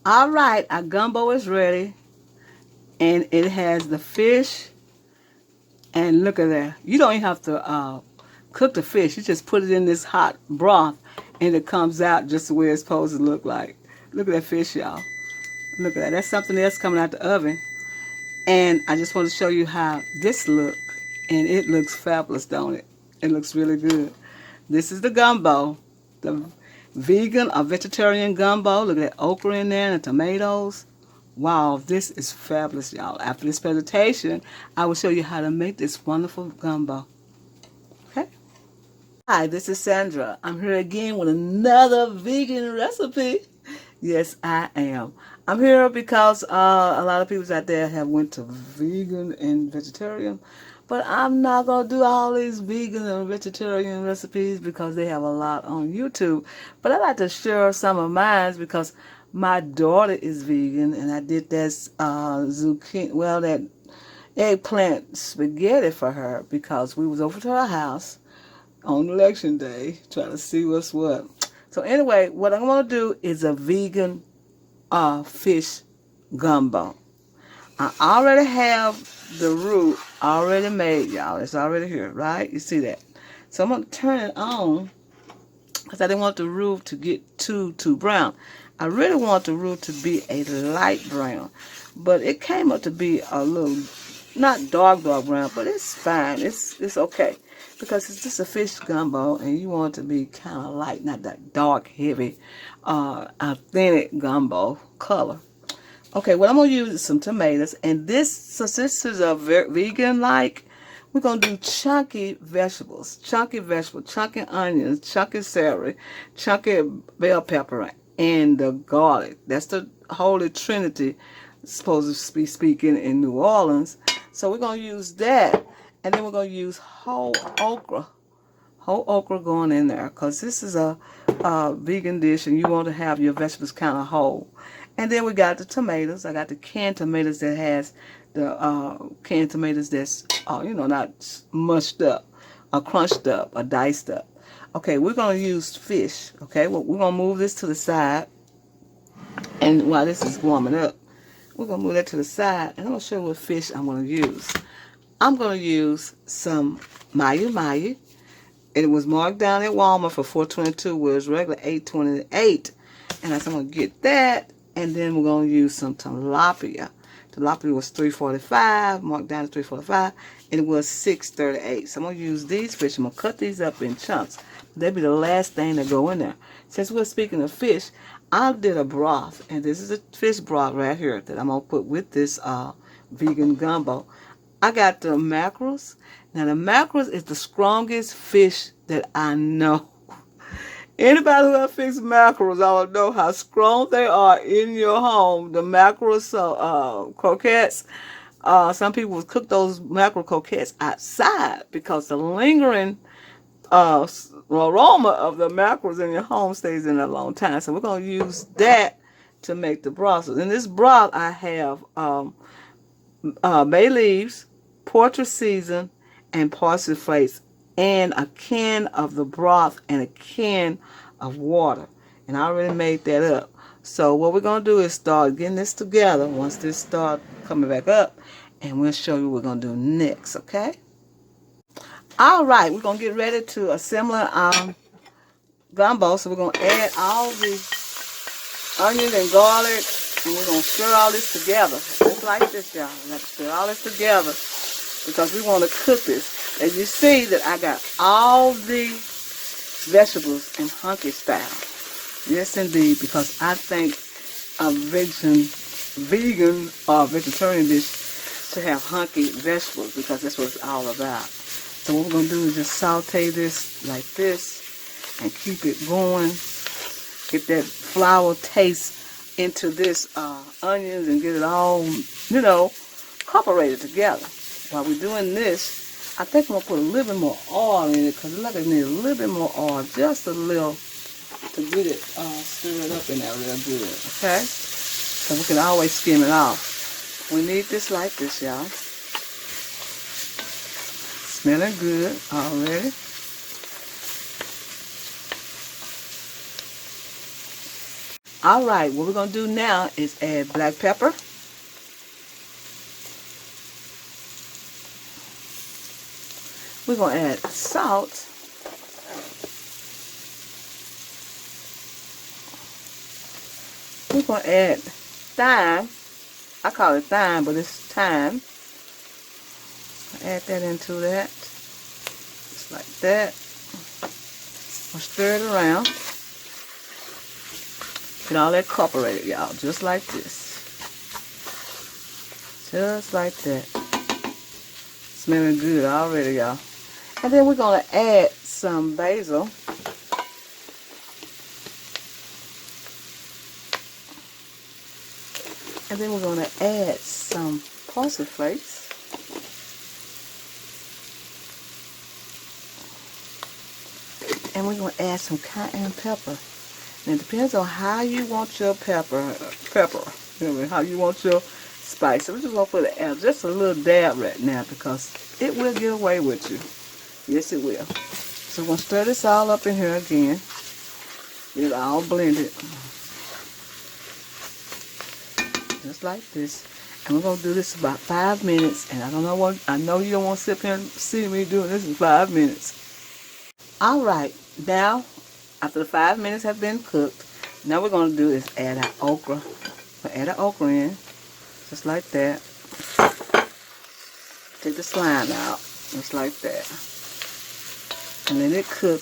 All right, our gumbo is ready, and it has the fish. And look at that. You don't even have to cook the fish. You just put it in this hot broth, and it comes out just the way it's supposed to look like. Look at that fish, y'all. Look at that. That's something else coming out the oven. And I just want to show you how this look, and it looks fabulous, don't it? It looks really good. This is the gumbo, the vegan or vegetarian gumbo. Look at that okra in there and the tomatoes. Wow, this is fabulous, y'all. After this presentation, I will show you how to make this wonderful gumbo. Okay? Hi, this is Sandra. I'm here again with another vegan recipe. Yes, I am. I'm here because a lot of people out there have went to vegan and vegetarian, but I'm not going to do all these vegan and vegetarian recipes because they have a lot on YouTube. But I like to share some of mine because my daughter is vegan, and I did that that eggplant spaghetti for her because we was over to her house on election day trying to see what's what. So anyway, what I'm going to do is a vegan fish gumbo. I already have the roux already made, y'all. It's already here, right? You see that? So I'm going to turn it on because I didn't want the roux to get too brown. I really want the roux to be a light brown, but it came up to be a little, not dark brown, but it's fine. It's okay because it's just a fish gumbo, and you want it to be kind of light, not that dark, heavy, authentic gumbo color. Okay, what I'm going to use is some tomatoes, and since this is a vegan-like, we're going to do chunky vegetables, chunky onions, chunky celery, chunky bell pepper, and the garlic. That's the Holy Trinity, supposed to be speaking in New Orleans. So we're going to use that, and then we're going to use whole okra going in there because this is a vegan dish, and you want to have your vegetables kind of whole. And then we got the tomatoes. I got the canned tomatoes that has the canned tomatoes that's, not mushed up or crunched up or diced up. Okay, we're going to use fish. Okay, well, we're going to move this to the side. And while this is warming up, we're going to move that to the side. And I'm going to show you what fish I'm going to use. I'm going to use some mayu. It was marked down at Walmart for $4.22, whereas regular $8.28. And I'm going to get that. And then we're going to use some tilapia. Tilapia was $3.45, marked down to $3.45, and it was $6.38. So I'm going to use these fish. I'm going to cut these up in chunks. That'll be the last thing that go in there. Since we're speaking of fish, I did a broth, and this is a fish broth right here that I'm going to put with this vegan gumbo. I got the mackerels. Now, the mackerels is the strongest fish that I know. Anybody who has fixed mackerels, I will know how strong they are in your home. The mackerels, croquettes, some people will cook those mackerel croquettes outside because the lingering aroma of the mackerels in your home stays in a long time. So we're going to use that to make the broth. In this broth, I have bay leaves, portrait season, and parsley flakes, and a can of the broth and a can of water. And I already made that up. So what we're going to do is start getting this together once this starts coming back up, and we'll show you what we're going to do next, okay? All right, we're going to get ready to assemble gumbo. So we're going to add all the onion and garlic, and we're going to stir all this together. Just like this, y'all. We have to stir all this together because we want to cook this. As you see that I got all the vegetables in hunky style. Yes, indeed, because I think a vegan or vegetarian dish should have hunky vegetables because that's what it's all about. So what we're going to do is just saute this like this and keep it going. Get that flour taste into this onions and get it all, incorporated together. While we're doing this, I think I'm going to put a little bit more oil in it because it looks like it needs a little bit more oil, just a little, to get it stirred up in there real good, okay? So we can always skim it off. We need this like this, y'all. Smelling good already. Alright, what we're going to do now is add black pepper. We're going to add salt. We're going to add thyme. I call it thyme, but it's thyme. Add that into that. Just like that. I'll stir it around. Get all that incorporated, y'all. Just like this. Just like that. Smelling good already, y'all. And then we're going to add some basil. And then we're going to add some parsley flakes. And we're going to add some cayenne pepper. And it depends on how you want your pepper, how you want your spice. So we're just going to put just a little dab right now because it will get away with you. Yes, it will. So we're going to stir this all up in here again. Get it all blended. Just like this. And we're going to do this about 5 minutes. And I know you don't want to sit here and see me doing this in 5 minutes. Alright, now after the 5 minutes have been cooked, now we're going to do is add our okra. We'll add our okra in, just like that. Take the slime out, just like that. And let it cook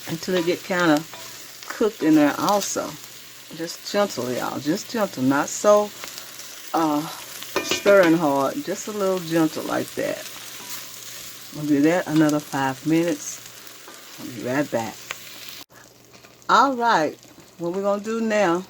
until it get kind of cooked in there also. Just gentle, y'all. Just gentle. Not so stirring hard. Just a little gentle like that. We'll do that another 5 minutes. I'll be right back. Alright. What we're going to do now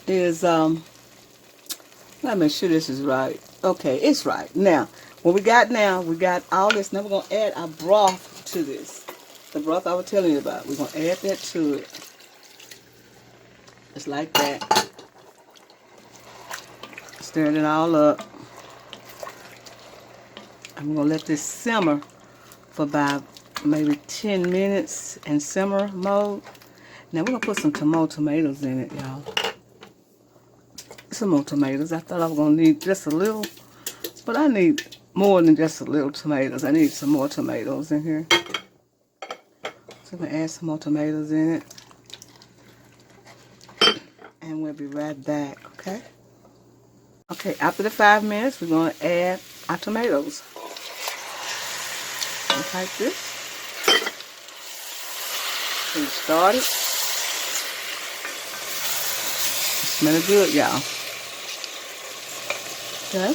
is, let me make sure this is right. Okay, it's right. Now, what we got now, we got all this. Now we're going to add our broth to this. The broth I was telling you about. We're going to add that to it. Just like that. Stir it all up. I'm going to let this simmer for about maybe 10 minutes in simmer mode. Now we're going to put some tomatoes in it, y'all. Some more tomatoes. I thought I was going to need just a little, but I need more than just a little tomatoes. I need some more tomatoes in here. So I'm going to add some more tomatoes in it. And we'll be right back, okay? Okay, after the 5 minutes, we're going to add our tomatoes. Just like this. Get it started. It's smelling good, y'all. Okay.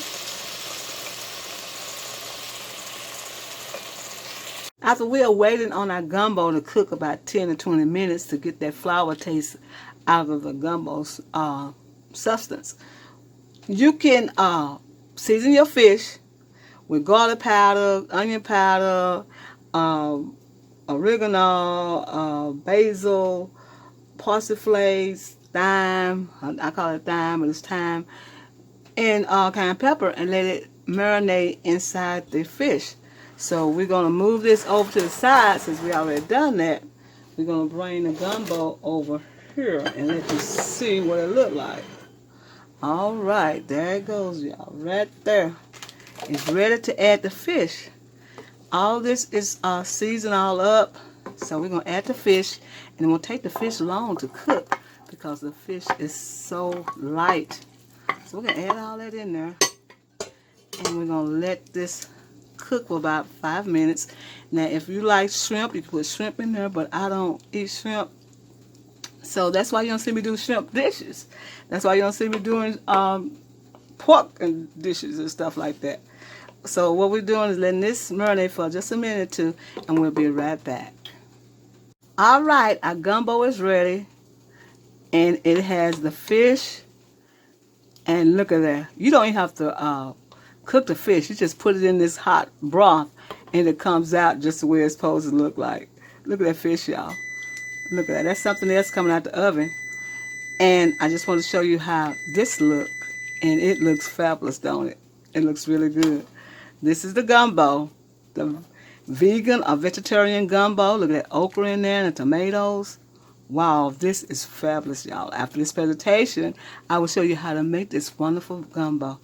After we are waiting on our gumbo to cook about 10 to 20 minutes to get that flour taste out of the gumbo's substance, you can season your fish with garlic powder, onion powder, oregano, basil, parsley flakes, thyme. I call it thyme, but it's thyme, and cayenne pepper, and let it marinate inside the fish. So we're going to move this over to the side since we already done that. We're going to bring the gumbo over here and let you see what it look like. All right, there it goes, y'all. Right there. It's ready to add the fish. All this is seasoned all up. So we're going to add the fish, and it will take the fish long to cook because the fish is so light. So we're going to add all that in there, and we're going to let this cook for about 5 minutes. Now, if you like shrimp, you can put shrimp in there, but I don't eat shrimp. So that's why you don't see me do shrimp dishes. That's why you don't see me doing pork and dishes and stuff like that. So what we're doing is letting this marinate for just a minute or two, and we'll be right back. All right, our gumbo is ready, and it has the fish. And look at that. You don't even have to cook the fish. You just put it in this hot broth, and it comes out just the way it's supposed to look like. Look at that fish, y'all. Look at that. That's something else coming out the oven. And I just want to show you how this looks. And it looks fabulous, don't it? It looks really good. This is the gumbo. The vegan or vegetarian gumbo. Look at that okra in there and the tomatoes. Wow, this is fabulous, y'all. After this presentation, I will show you how to make this wonderful gumbo.